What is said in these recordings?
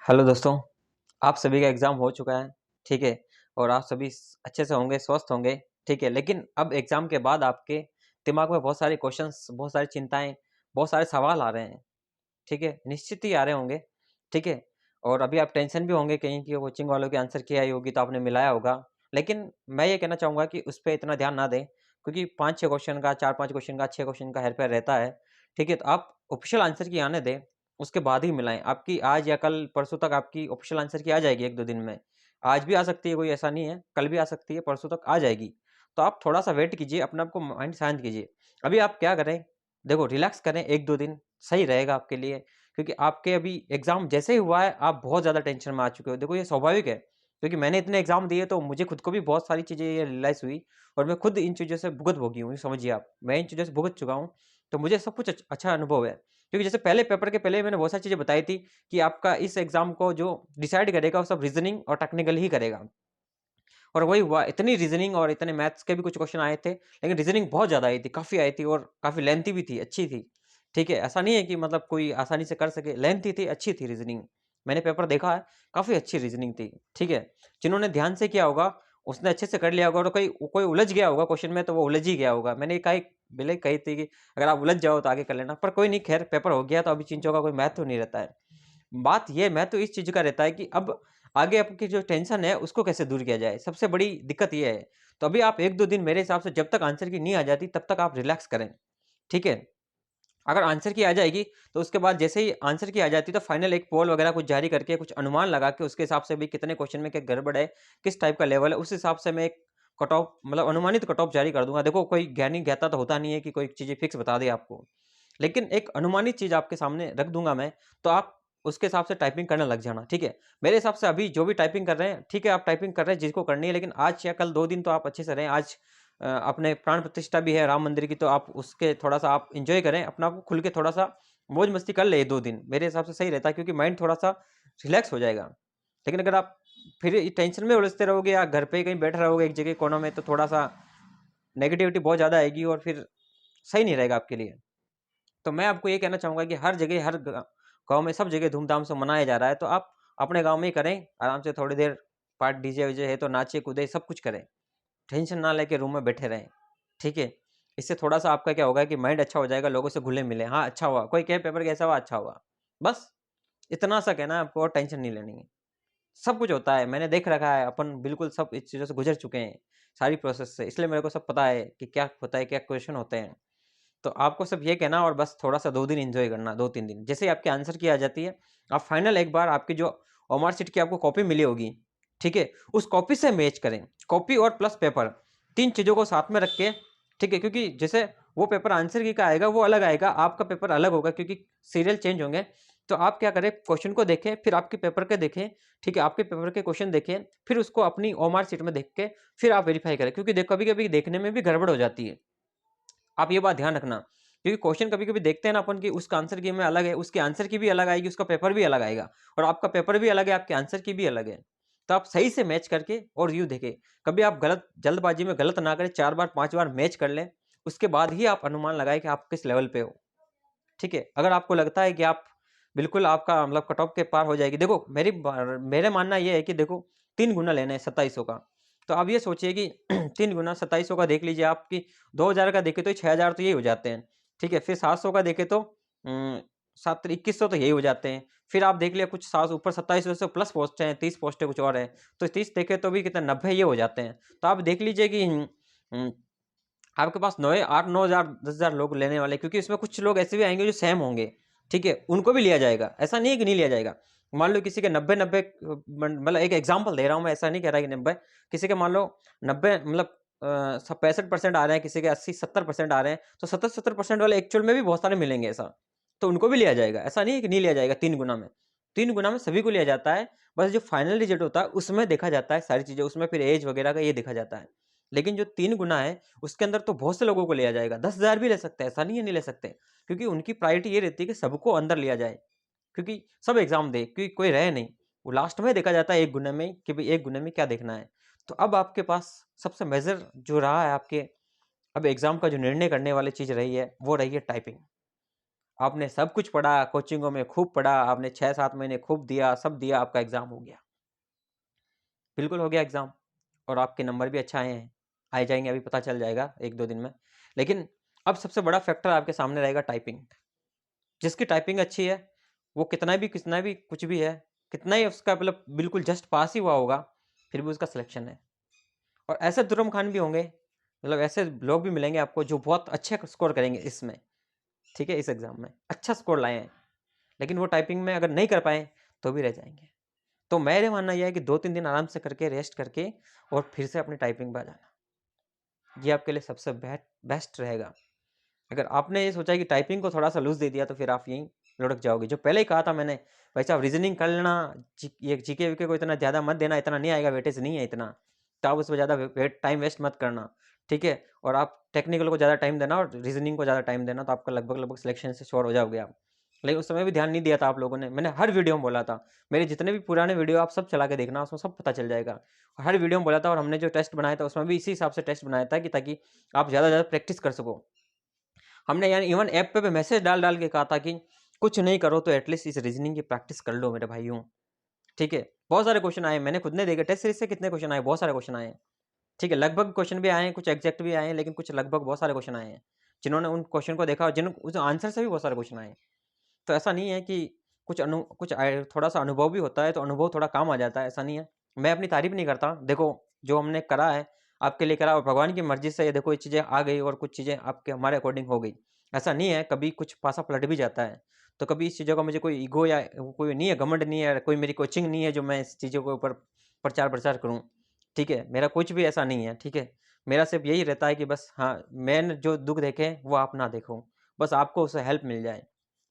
Hello दोस्तों, आप सभी का एग्ज़ाम हो चुका है, ठीक है? और आप सभी अच्छे से होंगे, स्वस्थ होंगे, ठीक है? लेकिन अब एग्ज़ाम के बाद आपके दिमाग में बहुत सारे क्वेश्चन्स, बहुत सारी चिंताएँ, बहुत सारे सवाल आ रहे हैं, ठीक है? निश्चित ही आ रहे होंगे, ठीक है? और अभी आप टेंशन भी होंगे कहीं कि कोचिंग वालों की आंसर की आई होगी तो आपने मिलाया होगा। लेकिन मैं ये कहना चाहूँगा कि उस पे इतना ध्यान ना दें, क्योंकि 5-6 क्वेश्चन का, 4-5 क्वेश्चन का, 6 क्वेश्चन का हेर-फेर रहता है, ठीक है? तो आप ऑफिशियल आंसर की आने दें, उसके बाद ही मिलाएँ। आपकी आज या कल परसों तक आपकी ऑफिशियल आंसर की आ जाएगी 1-2 दिन में। आज भी आ सकती है, कोई ऐसा नहीं है, कल भी आ सकती है, परसों तक आ जाएगी। तो आप थोड़ा-सा वेट कीजिए, अपने आप को माइंड शांत कीजिए। अभी आप क्या करें, देखो रिलैक्स करें 1-2 दिन, सही रहेगा आपके लिए। क्योंकि आपके अभी एग्ज़ाम जैसे ही हुआ है, आप बहुत ज़्यादा टेंशन में आ चुके हो। देखो ये स्वाभाविक है, क्योंकि मैंने इतने एग्ज़ाम दिए तो मुझे खुद को भी बहुत सारी चीज़ें ये रियलाइज़ हुई और मैं खुद इन चीज़ों से भुगत भोगी हूँ, ये समझिए आप। मैं इन चीज़ों से भुगत चुका हूँ, तो मुझे सब कुछ अच्छा अनुभव है। क्योंकि जैसे पहले पेपर के पहले मैंने बहुत सारी चीज़ें बताई थी कि आपका इस एग्ज़ाम को जो डिसाइड करेगा वो सब रीज़निंग और टेक्निकल ही करेगा। और वही हुआ, इतनी रीज़निंग और इतने मैथ्स के भी कुछ क्वेश्चन आए थे, लेकिन रीज़निंग बहुत ज़्यादा आई थी, काफ़ी आई थी और काफ़ी लेंथी भी थी, अच्छी थी। ठीक है? ऐसा नहीं है कि मतलब कोई आसानी से कर सके, लेंथी थी, अच्छी थी रीज़निंग। मैंने पेपर देखा है, काफ़ी अच्छी रीज़निंग थी, ठीक है? जिन्होंने ध्यान से किया होगा, उसने अच्छे से कर लिया होगा और कोई कोई उलझ गया होगा क्वेश्चन में, तो वो उलझ ही गया होगा। मैंने कहा पहले कही थी कि अगर आप उलझ जाओ तो आगे कर लेना, पर कोई नहीं, खैर पेपर हो गया तो अभी चिंता का कोई महत्व नहीं रहता है। बात ये महत्व इस चीज़ का रहता है कि अब आगे आपकी जो टेंशन है, उसको कैसे दूर किया जाए, सबसे बड़ी दिक्कत ये है। तो अभी आप 1-2 दिन मेरे हिसाब से जब तक आंसर की नहीं आ जाती, तब तक आप रिलैक्स करें, ठीक है? अगर आंसर की आ जाएगी, तो उसके बाद जैसे ही आंसर की आ जाती है, तो फाइनल एक पोल वगैरह कुछ जारी करके, कुछ अनुमान लगा के उसके हिसाब से भी कितने क्वेश्चन में क्या गड़बड़ है, किस टाइप का लेवल है, उस हिसाब से मैं एक कट ऑफ मतलब अनुमानित कट ऑफ जारी कर दूँगा। देखो कोई ज्ञानी ज्ञाता तो होता नहीं है कि कोई चीज़ें फिक्स बता दे आपको। लेकिन एक अनुमानित चीज़ आपके सामने रख दूँगा मैं, तो आप उसके हिसाब से टाइपिंग करने लग जाना, ठीक है? मेरे हिसाब से अभी जो भी टाइपिंग कर रहे हैं, ठीक है, आप टाइपिंग कर रहे हैं जिसको करनी है, लेकिन आज या कल 2 दिन तो आप अच्छे से रहें। आज अपने प्राण प्रतिष्ठा भी है राम मंदिर की, तो आप उसके थोड़ा-सा आप एन्जॉय करें, अपना आप खुल के थोड़ा-सा मौज-मस्ती कर लें ये 2 दिन। मेरे हिसाब से सही रहता है, क्योंकि माइंड थोड़ा-सा रिलैक्स हो जाएगा। लेकिन अगर आप फिर टेंशन में उलझते रहोगे या घर पे ही कहीं बैठे रहोगे एक जगह कोनों में, तो थोड़ा-सा नेगेटिविटी बहुत ज़्यादा आएगी और फिर सही नहीं रहेगा आपके लिए। तो मैं आपको ये कहना चाहूँगा कि हर जगह, हर गाँव में, सब जगह धूमधाम से मनाया जा रहा है, तो आप अपने गाँव में ही करें, आराम से थोड़ी देर पार्ट डीजे-वीजे है तो नाचे-कूदें, सब कुछ करें। टेंशन ना लेके रूम में बैठे रहें, ठीक है? इससे थोड़ा-सा आपका क्या होगा कि माइंड अच्छा हो जाएगा, लोगों से घुले-मिले, हाँ, अच्छा हुआ, कोई कहे पेपर कैसा हुआ? अच्छा हुआ। बस इतना सा कहना है आपको और टेंशन नहीं लेनी है। सब कुछ होता है, मैंने देख रखा है, अपन बिल्कुल सब इस चीज़ों से गुज़र चुके हैं, सारी प्रोसेस से, इसलिए मेरे को सब पता है कि क्या होता है, क्या क्वेश्चन होते हैं। तो आपको सिर्फ ये कहना और बस थोड़ा-सा 2 दिन एन्जॉय करना, 2-3 दिन। जैसे ही आपके आंसर की आ जाती है, आप फाइनल एक बार आपकी जो ओमार शीट की आपको कॉपी मिली होगी, ठीक है? उस कॉपी से मैच करें। कॉपी और प्लस पेपर, 3 चीज़ों को साथ में रख के, ठीक है? क्योंकि जैसे वो पेपर आंसर की का आएगा, वो अलग आएगा, आपका पेपर अलग होगा, क्योंकि सीरियल चेंज होंगे। तो आप क्या करें, क्वेश्चन को देखें, फिर आपके पेपर के देखें, ठीक है? आपके पेपर के क्वेश्चन देखें, फिर उसको अपनी ओमार शीट में देख के, फिर आप वेरीफाई करें, क्योंकि कभी-कभी देखने में भी गड़बड़ हो जाती है। आप ये बात ध्यान रखना, क्योंकि क्वेश्चन कभी-कभी देखते हैं ना अपन कि उसका आंसर की में अलग है, उसके आंसर की भी अलग आएगी, उसका पेपर भी अलग आएगा और आपका पेपर भी अलग है, आपके आंसर की भी अलग है। तो आप सही से मैच करके और यूँ देखें, कभी आप गलत जल्दबाजी में गलत ना करें, 4 बार 5 बार मैच कर लें, उसके बाद ही आप अनुमान लगाएँ कि आप किस लेवल पे हो, ठीक है? अगर आपको लगता है कि आप बिल्कुल आपका मतलब कट ऑफ के पार हो जाएगी, देखो मेरा मानना ये है कि देखो 3 गुना लेना है 2700 का, तो आप ये सोचिए कि 3 गुना 2700 का देख लीजिए आप कि 2000 का देखें तो 6000 तो यही हो जाते हैं, ठीक है? फिर 700 का देखें तो 7 2100 तो यही हो जाते हैं। फिर आप देख लिया कुछ 7 ऊपर 2700 से प्लस पोस्ट हैं, 30 पोस्टें कुछ और हैं, तो 30 देखें तो भी कितने 90 ये हो जाते हैं। तो आप देख लीजिए कि उम आपके पास 8-9,000 10,000 लोग लेने वाले हैं, क्योंकि इसमें कुछ लोग ऐसे भी आएँगे जो सेम होंगे, ठीक है? उनको भी लिया जाएगा, ऐसा नहीं है कि नहीं लिया जाएगा। मान लो किसी के 90-90 मतलब एक एग्ज़ाम्पल दे रहा हूँ मैं, ऐसा नहीं कह रहा कि 90, किसी के मान लो 90 मतलब स 65% आ रहे हैं, किसी के 80-70% आ रहे हैं, तो 70-70% वाले एक्चुअल में भी बहुत सारे मिलेंगे ऐसा, तो उनको भी लिया जाएगा। ऐसा नहीं है कि नहीं लिया जाएगा 3 गुना में, 3 गुना में सभी को लिया जाता है, बस जो फाइनल रिज़ल्ट होता है उसमें देखा जाता है सारी चीज़ें, उसमें फिर ऐज वगैरह का ये देखा जाता है। लेकिन जो 3 गुना है उसके अंदर तो बहुत से लोगों को लिया जाएगा, 10,000 भी ले सकते हैं, ऐसा नहीं है नहीं ले सकते। क्योंकि उनकी प्रायोरिटी ये रहती है कि सबको अंदर लिया जाए, क्योंकि सब एग्ज़ाम दे, क्योंकि कोई रहे नहीं। वो लास्ट में देखा जाता है 1 गुना में कि भई 1 गुना में क्या देखना है। तो अब आपके पास सबसे मेजर जो रहा है आपके अब एग्ज़ाम का जो निर्णय करने वाली चीज़ रही है, वो रही है टाइपिंग। आपने सब कुछ पढ़ा, कोचिंगों में खूब पढ़ा, आपने 6-7 महीने खूब दिया, सब दिया, आपका एग्ज़ाम हो गया। बिल्कुल हो गया एग्ज़ाम और आपके नंबर भी अच्छा आए हैं। आ जाएँगे, अभी पता चल जाएगा 1-2 दिन में। लेकिन अब सबसे बड़ा फैक्टर आपके सामने रहेगा टाइपिंग। जिसकी टाइपिंग अच्छी है, वो कितना भी कुछ भी है, कितना ही उसका मतलब बिल्कुल जस्ट पास ही हुआ होगा, फिर भी उसका सिलेक्शन है। और ऐसे दुर्रम खान भी होंगे, मतलब ऐसे लोग भी मिलेंगे आपको जो बहुत अच्छे स्कोर करेंगे इसमें, ठीक है? इस एग्ज़ाम में, अच्छा स्कोर लाए हैं। लेकिन वो टाइपिंग में अगर नहीं कर पाए, तो भी रह जाएँगे। तो मेरा मानना ये है कि 2-3 दिन आराम से करके, रेस्ट करके और फिर से अपनी टाइपिंग पे आ जाना। ये आपके लिए सबसे बेस्ट रहेगा। अगर आपने ये सोचा है कि टाइपिंग को थोड़ा-सा लूज़ दे दिया, तो फिर आप यहीं लुढ़क जाओगे। जो पहले ही कहा था मैंने, भाई साहब रीज़निंग कर लेना, ये जीके-वीके को इतना ज़्यादा मत देना, इतना नहीं आएगा, वेटेज नहीं है इतना। तो आप उसमें ज़्यादा टाइम वेस्ट मत करना, ठीक है? और आप टेक्निकल को ज़्यादा टाइम देना और रीज़निंग को ज़्यादा टाइम देना, तो आपका लगभग-लगभग सिलेक्शन से श्योर हो जाओगे आप। लेकिन उस समय भी ध्यान नहीं दिया था आप लोगों ने। मैंने हर वीडियो में बोला था। मेरे जितने भी पुराने वीडियो आप सब चला के देखना, उसमें सब पता चल जाएगा। हर वीडियो में बोला था और हमने जो टेस्ट बनाया था, उसमें भी इसी हिसाब से टेस्ट बनाया था कि ताकि आप ज़्यादा से ज़्यादा प्रैक्टिस कर सको। हमने यानी इवन ऐप पे भी मैसेज डाल-डाल के कहा था कि कुछ नहीं करो तो एटलीस्ट इस रीज़निंग की प्रैक्टिस कर लो मेरे भाइयों, ठीक है? बहुत सारे क्वेश्चन आए, मैंने खुद ने देखे, टेस्ट सीरीज़ से कितने क्वेश्चन आए, बहुत सारे क्वेश्चन आए हैं, ठीक है? लगभग क्वेश्चन भी आए हैं, कुछ एग्ज़ैक्ट भी आए हैं, लेकिन कुछ लगभग बहुत सारे क्वेश्चन आए हैं। जिन्होंने उन क्वेश्चन को देखा और जिन उस आंसर से भी बहुत सारे क्वेश्चन आए हैं। तो ऐसा नहीं है कि थोड़ा-सा अनुभव भी होता है, तो अनुभव थोड़ा काम आ जाता है, ऐसा नहीं है। मैं अपनी तारीफ़ नहीं करता, देखो जो हमने करा है, आपके लिए करा और भगवान की मर्ज़ी से ये देखो ये चीज़ें आ गई और कुछ चीज़ें आपके हमारे अकॉर्डिंग हो गई। ऐसा नहीं है, कभी कुछ पासा पलट भी जाता है। तो कभी इस चीज़ों का मुझे कोई ईगो या कोई नहीं है, घमंड नहीं है, कोई मेरी कोचिंग नहीं है जो मैं इस चीज़ों के ऊपर प्रचार-प्रसार करूँ, ठीक है? मेरा कुछ भी ऐसा नहीं है, ठीक है? मेरा सिर्फ़ यही रहता है कि बस हाँ, मैंने जो दुःख देखे, वो आप ना देखो। बस आपको उससे हेल्प मिल जाए,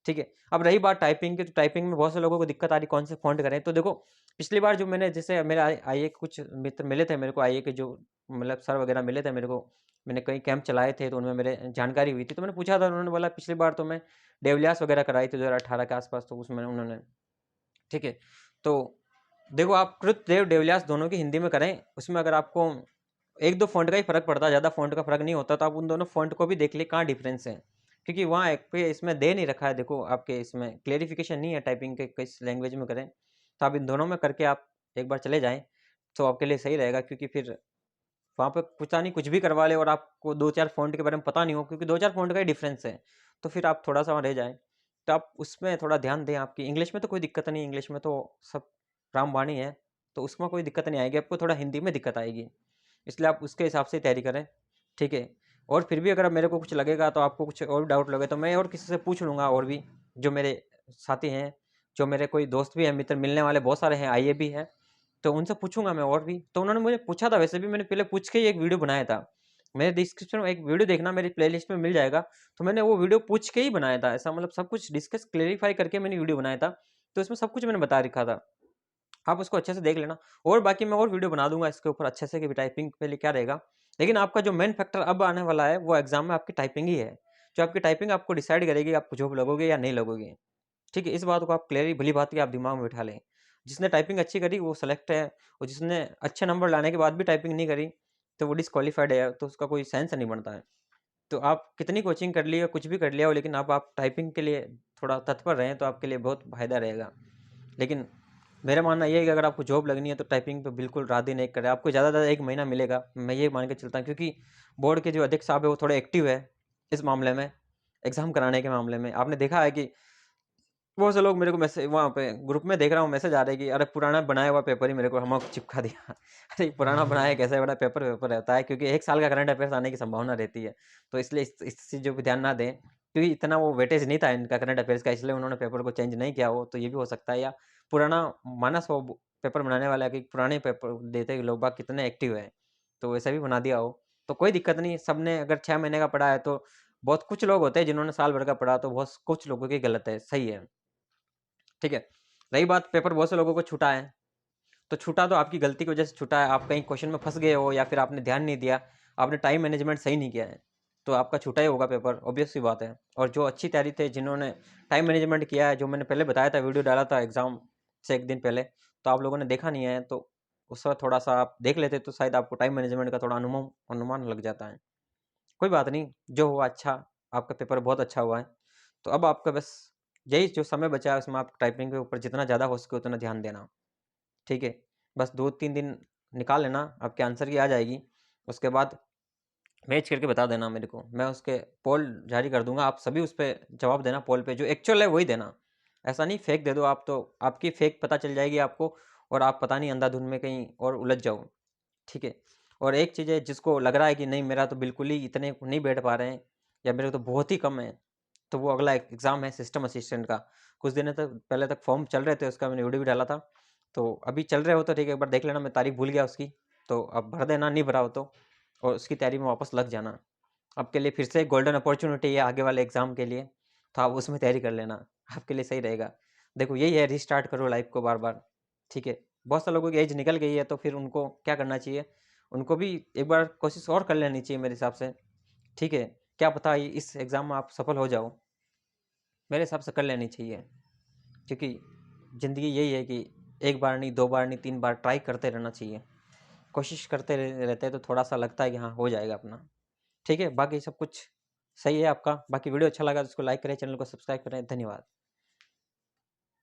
ठीक है? अब रही बात टाइपिंग की, तो टाइपिंग में बहुत से लोगों को दिक्कत आ रही कौन से फ़ॉन्ट करें। तो देखो, पिछली बार जो मैंने जैसे मेरे आईए के कुछ मित्र मिले थे मेरे को, आईए के जो मतलब सर वगैरह मिले थे मेरे को। मैंने कई कैंप चलाए थे, तो उनमें मेरे जानकारी हुई थी। तो मैंने पूछा था, उन्होंने बोला पिछली बार तो मैं देवल्यास वगैरह कराई थी 2018 के आस-पास, तो उसमें उन्होंने, ठीक है? तो देखो, आप कृतदेव, देवल्यास दोनों की हिंदी में करें, उसमें अगर आपको 1-2 फ़ॉन्ट का ही फ़र्क पड़ता है, ज़्यादा फ़ॉन्ट का फ़र्क नहीं होता, तो आप उन दोनों फ़ॉन्ट को भी देख लें कहाँ डिफ़रेंस है। क्योंकि वहाँ एक पे इसमें दे नहीं रखा है, देखो आपके इसमें क्लेरिफ़िकेशन नहीं है टाइपिंग के किस लैंग्वेज में करें। तो आप इन दोनों में करके आप एक बार चले जाएँ, तो आपके लिए सही रहेगा, क्योंकि फिर वहाँ पे पता नहीं कुछ भी करवा ले और आपको 2-4 फ़ॉन्ट के बारे में पता नहीं हो, क्योंकि 2-4 फ़ॉन्ट का ही डिफ़रेंस है। तो फिर आप थोड़ा-सा वहाँ रह जाएँ। तो आप उसमें थोड़ा ध्यान दें, आपकी इंग्लिश में तो कोई दिक्कत नहीं, इंग्लिश में तो सब रामबाणी है, तो उसमें कोई दिक्कत नहीं आएगी, आपको थोड़ा हिंदी में दिक्कत आएगी। इसलिए आप उसके हिसाब से तैयारी करें, ठीक है? और फिर भी अगर मेरे को कुछ लगेगा, तो आपको कुछ और डाउट लगे, तो मैं और किसी से पूछ लूँगा, और भी जो मेरे साथी हैं, जो मेरे कोई दोस्त भी हैं, मित्र मिलने वाले बहुत सारे हैं, आईए भी हैं, तो उनसे पूछूँगा मैं और भी। तो उन्होंने मुझे पूछा था, वैसे भी मैंने पहले पूछ के ही एक वीडियो बनाया था। मेरे डिस्क्रिप्शन में एक वीडियो देखना, मेरी प्लेलिस्ट में मिल जाएगा, तो मैंने वो वीडियो पूछ के ही बनाया था। ऐसा मतलब सब कुछ डिस्कस क्लेरिफ़ाई करके मैंने वीडियो बनाया था, तो इसमें सब कुछ मैंने बता रखा था। आप उसको अच्छे से देख लेना, और बाकी मैं और वीडियो बना दूँगा इसके ऊपर अच्छे से कि टाइपिंग पहले क्या रहेगा। लेकिन आपका जो मेन फैक्टर अब आने वाला है, वो एग्ज़ाम में आपकी टाइपिंग ही है। जो आपकी टाइपिंग आपको डिसाइड करेगी आप जॉब लगोगे या नहीं लगोगे। ठीक है? इस बात को आप क्लियरली भली भाँति आप दिमाग में बिठा लें। जिसने टाइपिंग अच्छी करी वो सेलेक्ट है, और जिसने अच्छे नंबर लाने के बाद भी टाइपिंग नहीं करी, तो वो डिस्क्वालिफाइड है, तो उसका कोई सेंस नहीं बनता है। तो आप कितनी कोचिंग कर लिए, कुछ भी कर लिया हो, लेकिन अब आप टाइपिंग के लिए थोड़ा तत्पर रहें, तो आपके लिए बहुत फ़ायदा रहेगा। लेकिन मेरा मानना ये है कि अगर आपको जॉब लगनी है, तो टाइपिंग पे बिल्कुल रात-दिन एक करें। आपको ज़्यादा से ज़्यादा 1 महीना मिलेगा, मैं ये मान के चलता हूँ, क्योंकि बोर्ड के जो अध्यक्ष साहब हैं, वो थोड़े एक्टिव है इस मामले में, एग्ज़ाम कराने के मामले में। आपने देखा है कि बहुत से लोग मेरे को मैसेज वहाँ पे ग्रुप में देख रहा हूँ, मैसेज आ रहा है कि अरे पुराना बनाया हुआ पेपर ही मेरे को हम चिपका दिया। अरे पुराना बनाया कैसे बड़ा पेपर वेपर रहता है, क्योंकि 1 साल का करंट अफेयर्स आने की संभावना रहती है। तो इसलिए इस चीज़ों पे ध्यान ना दें, क्योंकि इतना वो वेटेज नहीं था इनका करंट अफेयर्स का, इसलिए उन्होंने पेपर को चेंज नहीं किया हो, तो ये भी हो सकता है। या पुराना मानस हो पेपर बनाने वाला, कि पुराने पेपर देते लोग बाग कितने एक्टिव हैं, तो वैसा भी बना दिया हो, तो कोई दिक्कत नहीं। सबने अगर 6 महीने का पढ़ा है, तो बहुत कुछ लोग होते हैं जिन्होंने साल भर का पढ़ा, तो बहुत कुछ लोगों की गलत है, सही है। ठीक है? रही बात, पेपर बहुत से लोगों को छूटा है, तो छूटा तो आपकी गलती की वजह से छूटा है, आप कहीं क्वेश्चन में फँस गए हो, या फिर आपने ध्यान नहीं दिया, आपने टाइम मैनेजमेंट सही नहीं किया है, तो आपका छूटा ही होगा पेपर, ऑब्वियस सी बात है। और जो अच्छी तैयारी थे, जिन्होंने टाइम मैनेजमेंट किया है, जो मैंने पहले बताया था, वीडियो डाला था एग्ज़ाम से 1 दिन पहले, तो आप लोगों ने देखा नहीं है, तो उस वक़्त थोड़ा-सा आप देख लेते, तो शायद आपको टाइम मैनेजमेंट का थोड़ा अनुमान लग जाता है। कोई बात नहीं, जो हुआ अच्छा, आपका पेपर बहुत अच्छा हुआ है। तो अब आपका बस यही जो समय बचा है उसमें आप टाइपिंग के ऊपर जितना ज़्यादा हो सके उतना ध्यान देना, ठीक है? बस 2-3 दिन निकाल लेना, आपके आंसर की आ जाएगी। उसके बाद मैच करके बता देना मेरे को, मैं उसके पोल जारी कर दूँगा, आप सभी उस पे जवाब देना पोल पे, जो एक्चुअल है वही देना। ऐसा नहीं फेक दे दो आप, तो आपकी फेक पता चल जाएगी आपको और आप पता नहीं अंधाधुंध में कहीं और उलझ जाओ, ठीक है? और एक चीज़ है, जिसको लग रहा है कि नहीं मेरा तो बिल्कुल ही इतने नहीं बैठ पा रहे हैं या मेरे को तो बहुत ही कम है, तो वो अगला एग्ज़ाम है सिस्टम असिस्टेंट का। कुछ दिनों तक पहले तक फॉर्म चल रहे थे, उसका मैंने वीडियो भी डाला था। तो अभी चल रहे हो तो ठीक है, एक बार देख लेना, मैं तारीख भूल गया उसकी। तो अब भर देना, नहीं भरा हो तो, और उसकी तैयारी में वापस लग जाना। आपके लिए फिर से गोल्डन अपॉर्च्युनिटी है आगे वाले एग्ज़ाम के लिए, तो आप उसमें तैयारी कर लेना, आपके लिए सही रहेगा। देखो यही है, रीस्टार्ट करो लाइफ़ को बार-बार, ठीक है? बहुत सारे लोगों की एज निकल गई है, तो फिर उनको क्या करना चाहिए? उनको भी एक बार कोशिश और कर लेनी चाहिए मेरे हिसाब से, ठीक है? क्या पता इस एग्ज़ाम में आप सफल हो जाओ, मेरे हिसाब से कर लेनी चाहिए। क्योंकि ज़िंदगी यही है कि एक बार नहीं, 2 बार नहीं, 3 बार ट्राई करते रहना चाहिए। कोशिश करते रहते हैं तो थोड़ा-सा लगता है कि हाँ, हो जाएगा अपना। ठीक है? बाकी सब कुछ सही है आपका। बाकी वीडियो अच्छा लगा तो इसको लाइक करें, चैनल को सब्सक्राइब करें। धन्यवाद।